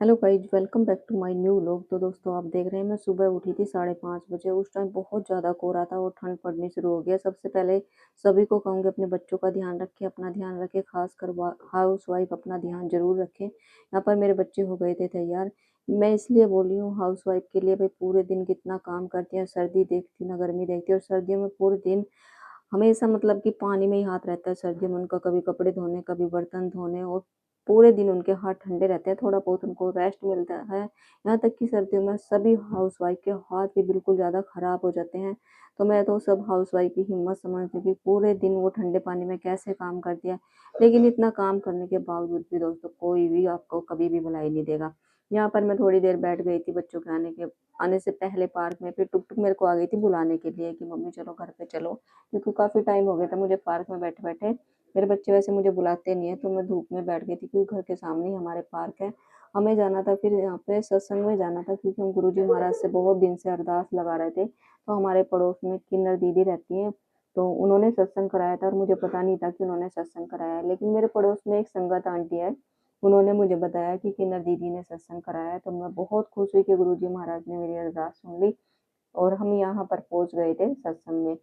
Hello guys, welcome back to my new vlog. तो दोस्तों, आप देख रहे हैं मैं सुबह उठी थी 5:30 बजे। उस टाइम बहुत ज़्यादा कोहरा था और ठंड पड़नी शुरू हो गया। सबसे पहले सभी को कहूँगी अपने बच्चों का ध्यान रखें, अपना ध्यान रखें, खासकर हाउस वाइफ अपना ध्यान जरूर रखें। यहाँ पर मेरे बच्चे हो गए थे तैयार। मैं इसलिए बोली हूँ हाउस वाइफ के लिए, भाई पूरे दिन कितना काम करती है, सर्दी देखती ना गर्मी देखती है। और सर्दियों में पूरे दिन हमेशा मतलब कि पानी में ही हाथ रहता है। सर्दियों में उनका कभी कपड़े धोने, कभी बर्तन धोने, और पूरे दिन उनके हाथ ठंडे रहते हैं। थोड़ा बहुत उनको रेस्ट मिलता है। यहाँ तक कि सर्दियों में सभी हाउसवाइफ के हाथ भी बिल्कुल ज़्यादा खराब हो जाते हैं। तो मैं तो सब हाउसवाइफ की हिम्मत समझती हूँ कि पूरे दिन वो ठंडे पानी में कैसे काम करती है। लेकिन इतना काम करने के बावजूद भी दोस्तों कोई भी आपको कभी भी भलाई नहीं देगा। यहाँ पर मैं थोड़ी देर बैठ गई थी बच्चों के आने से पहले पार्क में। फिर टुक टुक मेरे को आ गई थी बुलाने के लिए कि मम्मी चलो घर पे चलो, क्योंकि काफ़ी टाइम हो गया था मुझे पार्क में बैठे बैठे। मेरे बच्चे वैसे मुझे बुलाते नहीं है, तो मैं धूप में बैठ गई थी क्योंकि घर के सामने ही हमारे पार्क है। हमें जाना था, फिर यहाँ पे सत्संग में जाना था, क्योंकि हम गुरुजी महाराज से बहुत दिन से अरदास लगा रहे थे। तो हमारे पड़ोस में किन्नर दीदी रहती हैं, तो उन्होंने सत्संग कराया था और मुझे पता नहीं था कि उन्होंने सत्संग कराया है। लेकिन मेरे पड़ोस में एक संगत आंटी है, उन्होंने मुझे बताया कि किन्नर दीदी ने सत्संग कराया है। तो मैं बहुत खुश हुई कि गुरुजी महाराज ने मेरी अरदास सुन ली और हम यहाँ पर पहुंच गए थे सत्संग में।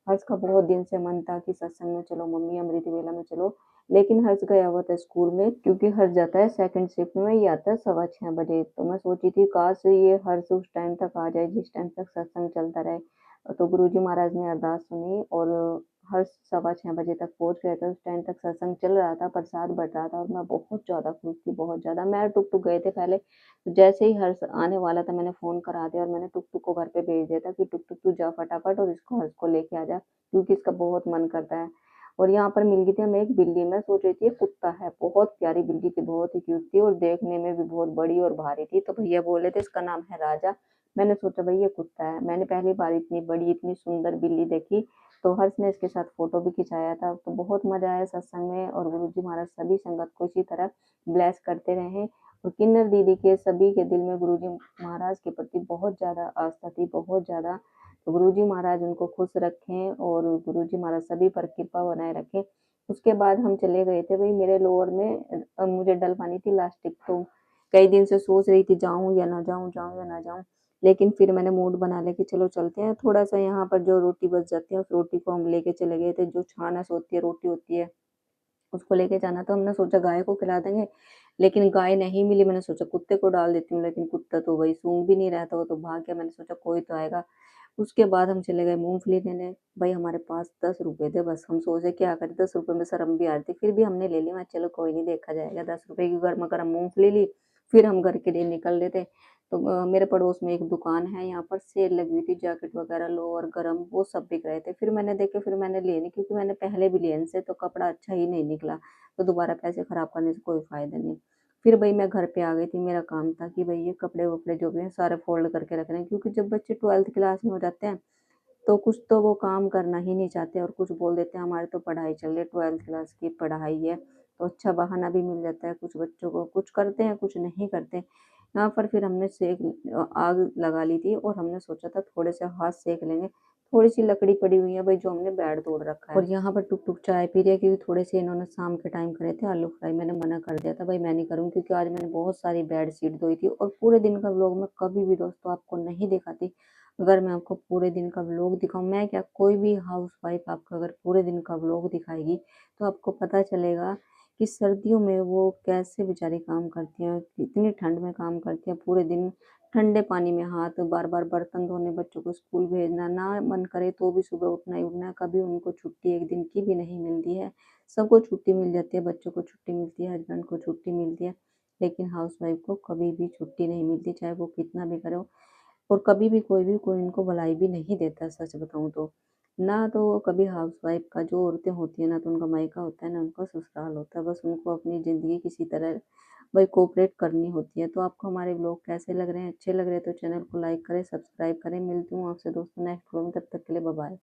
हर्ष का बहुत दिन से मन था कि सत्संग में चलो मम्मी, अमृत वेला में चलो। लेकिन हर्ष गया हुआ था स्कूल में, क्योंकि हर्ष जाता है सेकंड शिफ्ट में, ये आता है 6:15 बजे। तो मैं सोची थी काश ये हर्ष उस टाइम तक आ जाए जिस टाइम तक सत्संग चलता रहे। तो गुरुजी महाराज ने अरदास सुनी और हर्ष 6:15 बजे तक पहुंच गए थे। उस टाइम तक सत्संग चल रहा था, प्रसाद बट रहा था और मैं बहुत ज्यादा खुश थी, बहुत ज्यादा। मैं टुक टुक गए थे पहले, तो जैसे ही हर्ष आने वाला था मैंने फोन करा दिया और मैंने टुक टुक को घर पे भेज दिया था कि टुक टुक तू जा फटाफट और इसको हर्ष को लेके आ जा, क्योंकि इसका बहुत मन करता है। और यहाँ पर मिल गई थी हमें एक बिल्ली। मैं सोच रही थी ये कुत्ता है, बहुत प्यारी बिल्ली थी, बहुत ही क्यूट थी और देखने में भी बहुत बड़ी और भारी थी। तो भैया बोले थे इसका नाम है राजा। मैंने सोचा भाई ये कुत्ता है। मैंने पहली बार इतनी बड़ी इतनी सुंदर बिल्ली देखी। तो हर्ष ने इसके साथ फोटो भी खिंचाया था। तो बहुत मजा आया सत्संग में, और गुरुजी महाराज सभी संगत को इसी तरह ब्लेस करते रहे। और किन्नर दीदी के सभी के दिल में गुरुजी महाराज के प्रति बहुत ज्यादा आस्था थी, बहुत ज्यादा। तो गुरुजी महाराज उनको खुश रखें और गुरुजी महाराज सभी पर कृपा बनाए रखें। उसके बाद हम चले गए थे। भाई मेरे लोअर में मुझे डलवानी थी लास्टिक, तो कई दिन से सोच रही थी जाऊं या ना जाऊं, जाऊं या ना जाऊं। लेकिन फिर मैंने मूड बना लिया कि चलो चलते हैं। थोड़ा सा यहाँ पर जो रोटी बच जाती है उस रोटी को हम लेके चले गए थे। जो छानस होती है, रोटी होती है, उसको लेके जाना था। हमने सोचा गाय को खिला देंगे, लेकिन गाय नहीं मिली। मैंने सोचा कुत्ते को डाल देती हूँ, लेकिन कुत्ता तो वही सूंघ भी नहीं रहा था, वो तो भाग गया। मैंने सोचा कोई तो आएगा। उसके बाद हम चले गए मूंगफली लेने। भाई हमारे पास 10 रुपए थे बस। हम सोचे क्या करें, 10 रुपए में शर्म भी आ रही थी, फिर भी हमने ले ली। मैं चलो कोई नहीं, देखा जाएगा। 10 रुपए की गर्मा गर्म मूंगफली ली। फिर हम घर के लिए निकल रहे थे। तो मेरे पड़ोस में एक दुकान है, यहाँ पर सेल लगी हुई थी, जैकेट वगैरह लोअर गरम वो सब बिक रहे थे। फिर मैंने देखे, फिर मैंने लिए नहीं, क्योंकि मैंने पहले भी लिए इनसे तो कपड़ा अच्छा ही नहीं निकला। तो दोबारा पैसे खराब करने से कोई फायदा नहीं। फिर भाई मैं घर पे आ गई थी। मेरा काम था कि भाई ये कपड़े वपड़े जो भी हैं सारे फोल्ड करके रखने हैं, क्योंकि जब बच्चे 12th क्लास में हो जाते हैं तो कुछ तो वो काम करना ही नहीं चाहते और कुछ बोल देते हैं हमारी तो पढ़ाई चल रही है, 12th क्लास की पढ़ाई है। तो अच्छा बहाना भी मिल जाता है। कुछ बच्चों को कुछ करते हैं, कुछ नहीं करते। यहाँ पर फिर हमने आग लगा ली थी और हमने सोचा था थोड़े से हाथ सेक लेंगे। थोड़ी सी लकड़ी पड़ी हुई है भाई, जो हमने बेड तोड़ रखा है। और यहाँ पर टुक टुक चाय पी रही है, क्योंकि थोड़े से इन्होंने शाम के टाइम करे थे आलू फ्राई। मैंने मना कर दिया था भाई मैं नहीं करूँ, क्योंकि आज मैंने बहुत सारी बेड शीट धोई थी। और पूरे दिन का व्लॉग मैं कभी भी दोस्तों आपको नहीं दिखाती। अगर मैं आपको पूरे दिन का व्लॉग दिखाऊं, मैं क्या कोई भी हाउस वाइफ आपको अगर पूरे दिन का व्लॉग दिखाएगी तो आपको पता चलेगा कि सर्दियों में वो कैसे बेचारी काम करती हैं, कितनी ठंड में काम करती हैं। पूरे दिन ठंडे पानी में हाथ, बार बार बर्तन धोने, बच्चों को स्कूल भेजना, ना मन करे तो भी सुबह उठना ही उठना है। कभी उनको छुट्टी एक दिन की भी नहीं मिलती है। सबको छुट्टी मिल जाती है, बच्चों को छुट्टी मिलती है, हस्बैंड को छुट्टी मिलती है, लेकिन हाउस वाइफ को कभी भी छुट्टी नहीं मिलती, चाहे वो कितना भी करे। और कभी भी कोई इनको भलाई भी नहीं देता, सच बताऊं तो। ना तो कभी हाउसवाइफ का, जो औरतें होती है ना, तो उनका मायका होता है ना उनका ससुराल होता है। बस उनको अपनी जिंदगी किसी तरह भाई कोऑपरेट करनी होती है। तो आपको हमारे ब्लॉग कैसे लग रहे हैं, अच्छे लग रहे हैं तो चैनल को लाइक करें, सब्सक्राइब करें। मिलती हूँ आपसे दोस्तों नेक्स्ट ब्लॉग में, तब तक के लिए बाय बाय।